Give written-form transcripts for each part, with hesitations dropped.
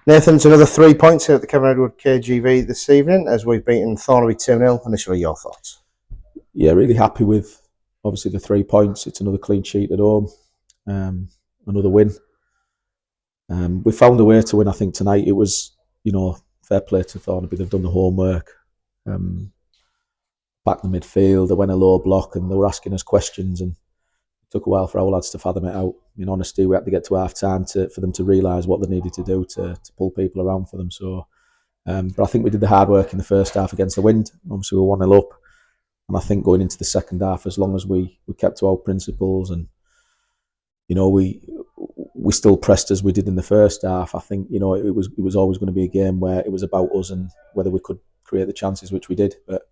Nathan, it's another 3 points here at the Kevin Edward KGV this evening as we've beaten Thornaby 2-0. Initially, your thoughts? Yeah, really happy with obviously the 3 points. It's another clean sheet at home, another win. We found a way to win. I think tonight it was, fair play to Thornaby. They've done the homework. Back in the midfield, they went a low block and they were asking us questions, and it took a while for our lads to fathom it out. In honesty, we had to get to half time for them to realise what they needed to do to pull people around for them. So, but I think we did the hard work in the first half against the wind. Obviously, we were 1-0 up, and I think going into the second half, as long as we kept to our principles and we still pressed as we did in the first half, I think it was always going to be a game where it was about us and whether we could create the chances, which we did. But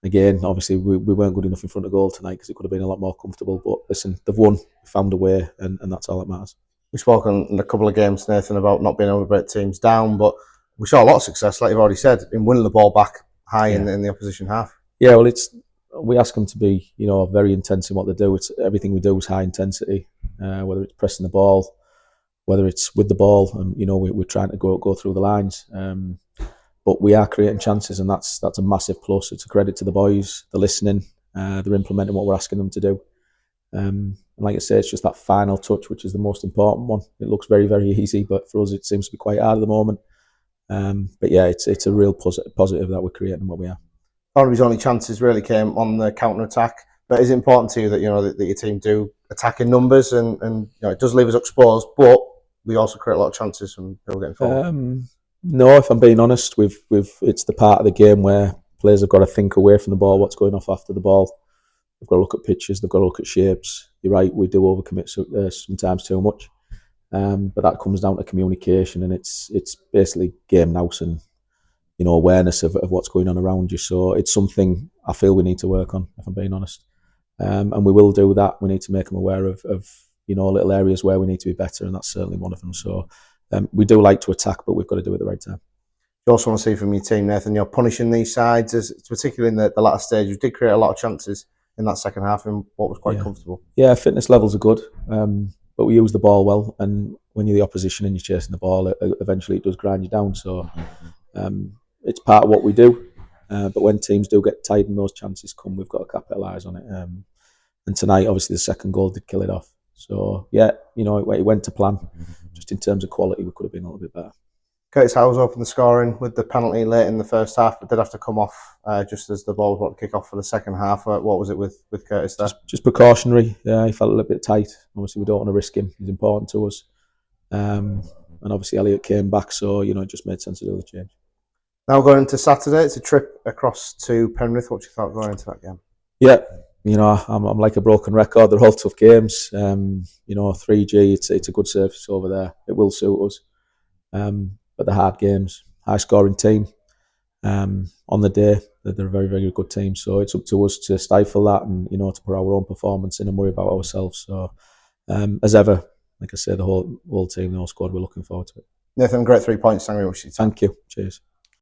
again, obviously, we weren't good enough in front of goal tonight because it could have been a lot more comfortable. But listen, they've won, found a way, and that's all that matters. We've spoken in a couple of games, Nathan, about not being able to break teams down, but we saw a lot of success, like you've already said, in winning the ball back high in the opposition half. Yeah, well, we ask them to be, very intense in what they do. It's everything we do is high intensity, whether it's pressing the ball, whether it's with the ball, and we're trying to go through the lines. But we are creating chances, and that's a massive plus. It's a credit to the boys. They're listening. They're implementing what we're asking them to do. And like I say, it's just that final touch, which is the most important one. It looks very, very easy, but for us, it seems to be quite hard at the moment. But yeah, it's a real positive that we're creating what we are. Thornaby's only chances really came on the counter attack. But is it important to you that that your team do attack in numbers, and it does leave us exposed, but we also create a lot of chances from people getting forward? No, if I'm being honest, it's the part of the game where players have got to think away from the ball, what's going off after the ball. They've got to look at pitches, they've got to look at shapes. You're right, we do overcommit sometimes too much, but that comes down to communication, and it's basically game nous and awareness of what's going on around you. So it's something I feel we need to work on, if I'm being honest, and we will do that. We need to make them aware of little areas where we need to be better, and that's certainly one of them. So. We do like to attack, but we've got to do it at the right time. You also want to see from your team, Nathan, you're punishing these sides, particularly in the latter stage. You did create a lot of chances in that second half and what was quite comfortable. Yeah, fitness levels are good, but we use the ball well, and when you're the opposition and you're chasing the ball, eventually it does grind you down. So it's part of what we do, but when teams do get tired and those chances come, we've got to capitalise on it. And tonight, obviously, the second goal did kill it off. So yeah, it went to plan. Just in terms of quality, we could have been a little bit better. Curtis Howes opened the scoring with the penalty late in the first half, but did have to come off just as the ball was about to kick off for the second half. What was it with Curtis there? Just precautionary. Yeah, he felt a little bit tight. Obviously, we don't want to risk him. He's important to us. And obviously, Elliot came back, so it just made sense to do the change. Now going into Saturday, it's a trip across to Penrith. What do you thought going into that game? Yeah. I'm like a broken record. They're all tough games. 3G, it's a good surface over there. It will suit us. But they're hard games, high scoring team. On the day, they're a very, very good team. So it's up to us to stifle that and, to put our own performance in and worry about ourselves. So as ever, like I say, the whole team, the whole squad, we're looking forward to it. Nathan, great 3 points. Thank you very much. Thank you. Cheers.